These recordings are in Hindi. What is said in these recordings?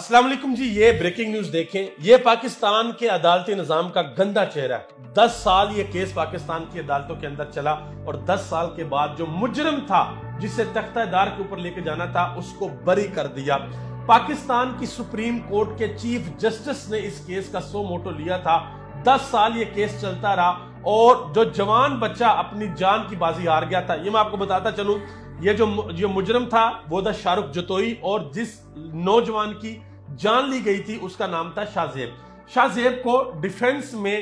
अस्सलाम वालेकुम जी। ये ब्रेकिंग न्यूज देखें। ये पाकिस्तान के अदालती निजाम का गंदा चेहरा है। 10 साल ये केस पाकिस्तान की अदालतों के अंदर चला और 10 साल के बाद जो मुजरिम था जिसे तख्तादार के ऊपर लेके जाना था उसको बरी कर दिया। पाकिस्तान की सुप्रीम कोर्ट के चीफ जस्टिस ने इस केस का सो मोटो लिया था। 10 साल ये केस चलता रहा और जो जवान बच्चा अपनी जान की बाजी हार गया था। ये मैं आपको बताता चलूं, ये जो मुजरम था वो था शाहरुख जतोई और जिस नौजवान की जान ली गई थी उसका नाम था शाहजेब। शाहजेब को डिफेंस में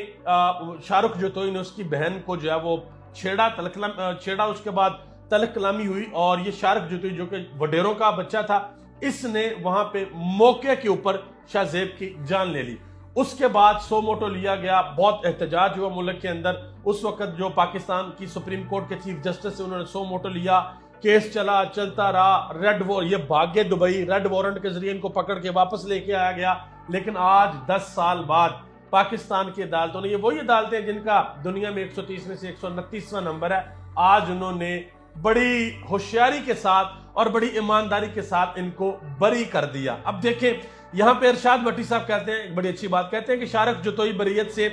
शाहरुख जतोई ने उसकी बहन को जो है वो छेड़ा, उसके बाद तलक कलामी हुई और ये शाहरुख जतोई जो कि वडेरों का बच्चा था, इसने वहां पे मौके के ऊपर शाहजेब की जान ले ली। उसके बाद सो मोटो लिया गया, बहुत एहतजाज हुआ मुल्क के अंदर। उस वक्त जो पाकिस्तान की सुप्रीम कोर्ट के चीफ जस्टिस उन्होंने सो मोटो लिया, केस चलता रहा। ये भाग गए दुबई, रेड वारंट के जरिए इनको पकड़ के वापस लेके आया गया। लेकिन आज 10 साल बाद पाकिस्तान की अदालतों ने, ये वही अदालतें जिनका दुनिया में 130 में से 129वां नंबर है, आज उन्होंने बड़ी होशियारी के साथ और बड़ी ईमानदारी के साथ इनको बरी कर दिया। अब देखें, यहां पे इरशाद भट्टी साहब कहते हैं, बड़ी अच्छी बात कहते हैं कि शाहरुख जतोई बरीयत से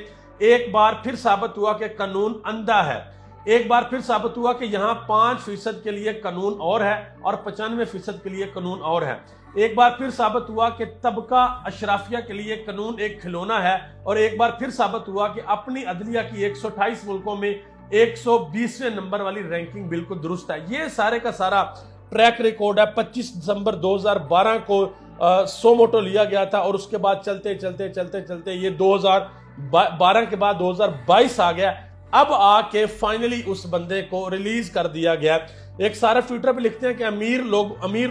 एक बार फिर साबित हुआ कि कानून अंधा है। एक बार फिर साबित हुआ कि यहाँ 5% के लिए कानून और है और 95% के लिए कानून और है। एक बार फिर साबित हुआ कि तबका अशराफिया के लिए कानून एक खिलौना है और एक बार फिर साबित हुआ कि अपनी अदलिया की 128 मुल्कों में 120वें नंबर वाली रैंकिंग बिल्कुल दुरुस्त है। ये सारे का सारा ट्रैक रिकॉर्ड है। 25 दिसंबर 2012 को सो मोटो लिया गया था और उसके बाद चलते ये 2012 के बाद 2022 आ गया। अब आके फाइनली उस बंदे को रिलीज कर दिया गया। एक सारा ट्विटर पे लिखते हैं कि अमीर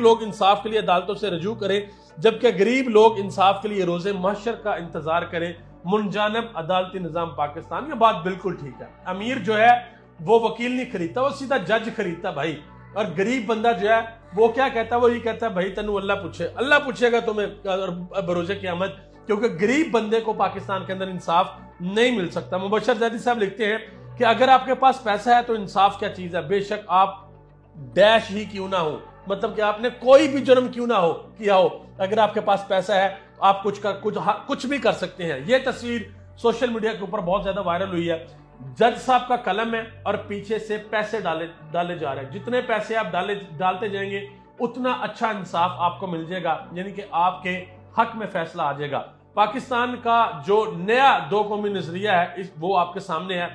लोग इंसाफ के लिए अदालतों से रजू करें, जबकि गरीब लोग इंसाफ के लिए रोजे महशर का इंतजार करें। मुनजानब अदालती निजाम पाकिस्तान। ये बात बिल्कुल ठीक है। अमीर जो है वो वकील नहीं खरीदता, वो सीधा जज खरीदता भाई। और गरीब बंदा जो है वो क्या कहता है, वो ये कहता है भाई तेनू अल्लाह पूछेगा तुम्हें बरोजे क़यामत, क्योंकि गरीब बंदे को पाकिस्तान के अंदर इंसाफ नहीं मिल सकता। मुबशर जैदी साहब लिखते हैं कि अगर आपके पास पैसा है तो इंसाफ क्या चीज है, बेशक आप डैश ही क्यों ना हो, मतलब कि आपने कोई भी जुर्म क्यों ना हो किया हो, अगर आपके पास पैसा है आप कुछ भी कर सकते हैं। यह तस्वीर सोशल मीडिया के ऊपर बहुत ज्यादा वायरल हुई है। जज साहब का कलम है और पीछे से पैसे डाले जा रहे हैं। जितने पैसे आप डालते जाएंगे उतना अच्छा इंसाफ आपको मिल जाएगा, यानी कि आपके हक में फैसला आ जाएगा। पाकिस्तान का जो नया दो कौमी नजरिया है वो आपके सामने है।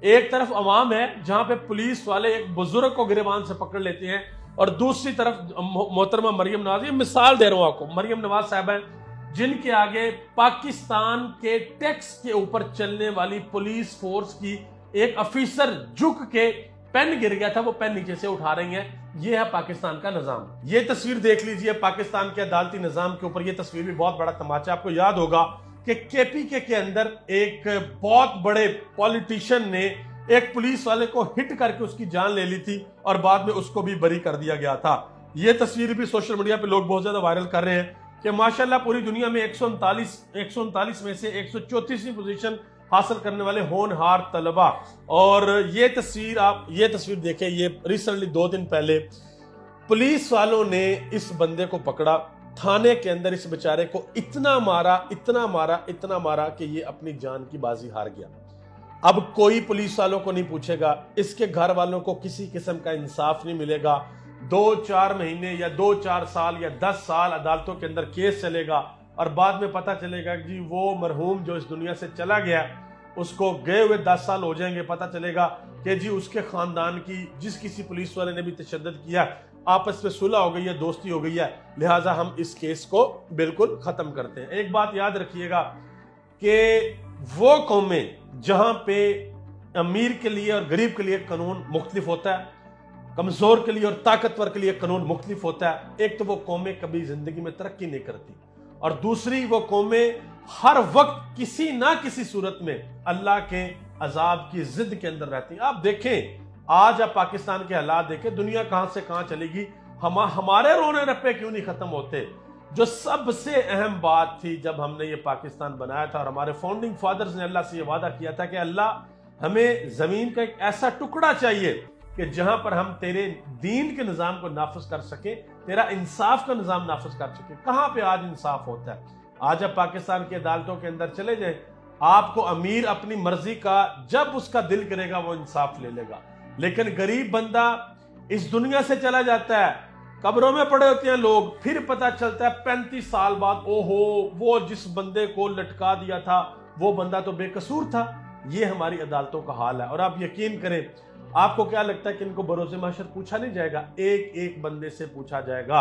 एक तरफ अवाम है जहां पे पुलिस वाले एक बुजुर्ग को गिरबान से पकड़ लेते हैं और दूसरी तरफ मोहतरमा मरियम नवाज, ये मिसाल दे रहा हूं आपको, मरियम नवाज साहब हैं जिनके आगे पाकिस्तान के टैक्स के ऊपर चलने वाली पुलिस फोर्स की एक अफीसर झुक के पेन गिर गया था, वो पेन नीचे से उठा रही है। ये है पाकिस्तान का निजाम। ये तस्वीर देख लीजिए पाकिस्तान के अदालती निजाम के ऊपर। ये तस्वीर भी बहुत बड़ा तमाचा। आपको याद होगा कि केपीके के अंदर एक बहुत बड़े पॉलिटिशियन ने एक पुलिस वाले को हिट करके उसकी जान ले ली थी और बाद में उसको भी बरी कर दिया गया था। ये तस्वीर भी सोशल मीडिया पे लोग बहुत ज्यादा वायरल कर रहे हैं कि माशाल्लाह पूरी दुनिया में 139 में से 134वीं पोजीशन हासिल करने वाले होनहार तलबा। और ये तस्वीर देखें, ये रिसेंटली 2 दिन पहले पुलिस वालों ने इस बंदे को पकड़ा, थाने के अंदर इस बेचारे को इतना मारा कि ये अपनी जान की बाजी हार गया। अब कोई पुलिस वालों को नहीं पूछेगा, इसके घर वालों को किसी किस्म का इंसाफ नहीं मिलेगा। 2-4 महीने या 2-4 साल या 10 साल अदालतों के अंदर केस चलेगा और बाद में पता चलेगा कि जी वो मरहूम जो इस दुनिया से चला गया उसको गए हुए 10 साल हो जाएंगे। पता चलेगा कि जी उसके खानदान की जिस किसी पुलिस वाले ने भी तशद्दुद किया आपस में सुलह हो गई है, दोस्ती हो गई है, लिहाजा हम इस केस को बिल्कुल खत्म करते हैं। एक बात याद रखिएगा कि वो कौमें जहां पे अमीर के लिए और गरीब के लिए कानून मुख्तलिफ होता है, कमजोर के लिए और ताकतवर के लिए कानून मुख्तलिफ होता है, एक तो वो कौमें कभी जिंदगी में तरक्की नहीं करती और दूसरी वो कौमें हर वक्त किसी ना किसी सूरत में अल्लाह के अजाब की जिद के अंदर रहती हैं। आप देखें, आज आप पाकिस्तान के हालात देखें, दुनिया कहां से कहां चलेगी। हमारे रोने रप्पे क्यों नहीं खत्म होते। जो सबसे अहम बात थी जब हमने ये पाकिस्तान बनाया था और हमारे फाउंडिंग फादर्स ने अल्लाह से ये वादा किया था कि अल्लाह हमें जमीन का एक ऐसा टुकड़ा चाहिए कि जहां पर हम तेरे दीन के निजाम को नाफिज कर सके, तेरा इंसाफ का निजाम नाफिज कर चुके। कहां पे आज इंसाफ होता है? आज आप पाकिस्तान की अदालतों के अंदर चले जाएं, आपको अमीर अपनी मर्जी का जब उसका दिल करेगा वो इंसाफ ले लेगा, लेकिन गरीब बंदा इस दुनिया से चला जाता है, कब्रों में पड़े होते हैं लोग, फिर पता चलता है 35 साल बाद, ओहो वो जिस बंदे को लटका दिया था वो बंदा तो बेकसूर था। ये हमारी अदालतों का हाल है। और आप यकीन करें, आपको क्या लगता है कि इनको बरोज़े महशर पूछा नहीं जाएगा? एक एक बंदे से पूछा जाएगा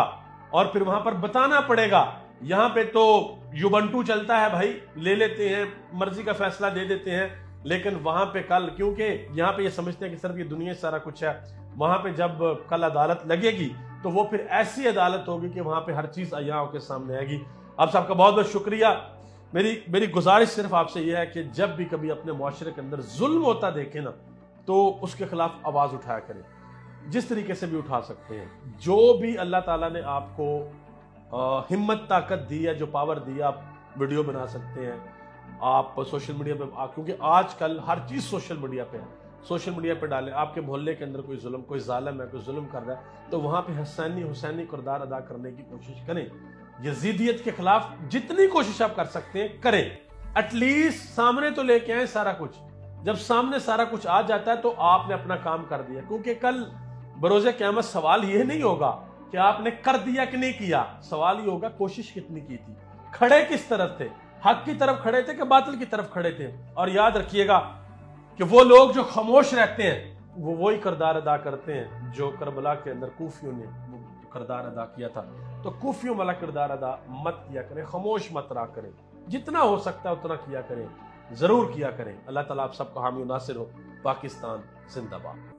और फिर वहां पर बताना पड़ेगा। यहां पे तो युबंटू चलता है भाई, ले लेते हैं, मर्जी का फैसला दे देते हैं, लेकिन वहां पे कल, क्योंकि यहां पे ये समझते हैं कि सिर्फ ये दुनिया सारा कुछ है, वहां पे जब कल अदालत लगेगी तो वो फिर ऐसी अदालत होगी कि वहां पे हर चीज अय्याओं के सामने आएगी। आप सबका बहुत बहुत शुक्रिया। मेरी गुजारिश सिर्फ आपसे यह है कि जब भी कभी अपने मुआशरे के अंदर जुल्म होता देखे ना, तो उसके खिलाफ आवाज उठाया करें, जिस तरीके से भी उठा सकते हैं। जो भी अल्लाह ताला ने आपको हिम्मत ताकत दी है, जो पावर दी है, आप वीडियो बना सकते हैं, आप सोशल मीडिया पे, क्योंकि आजकल हर चीज सोशल मीडिया पे है, सोशल मीडिया पे डालें। आपके मोहल्ले के अंदर कोई जुल्म, कोई जालिम है, कोई जुल्म कर रहा है, तो वहां पे हुसैनी किरदार अदा करने की कोशिश करें। यजीदियत के खिलाफ जितनी कोशिश आप कर सकते हैं करें, एटलीस्ट सामने तो लेके आए सारा कुछ। जब सामने सारा कुछ आ जाता है तो आपने अपना काम कर दिया, क्योंकि कल बरोज़े क़यामत सवाल यह नहीं होगा कि आपने कर दिया कि नहीं किया, सवाल ये होगा कोशिश कितनी की थी, खड़े किस तरफ थे, हक की तरफ खड़े थे कि बातिल की तरफ खड़े थे। और याद रखिएगा कि वो लोग जो खामोश रहते हैं वो वही किरदार अदा करते हैं जो करबला के अंदर कूफियों ने किरदार अदा किया था। तो कूफियों वाला किरदार अदा मत किया करें, खामोश मत रहा करें, जितना हो सकता है उतना किया करें, जरूर किया करें। अल्लाह ताला आप सबका हामी नासिर हो। पाकिस्तान जिंदाबाद।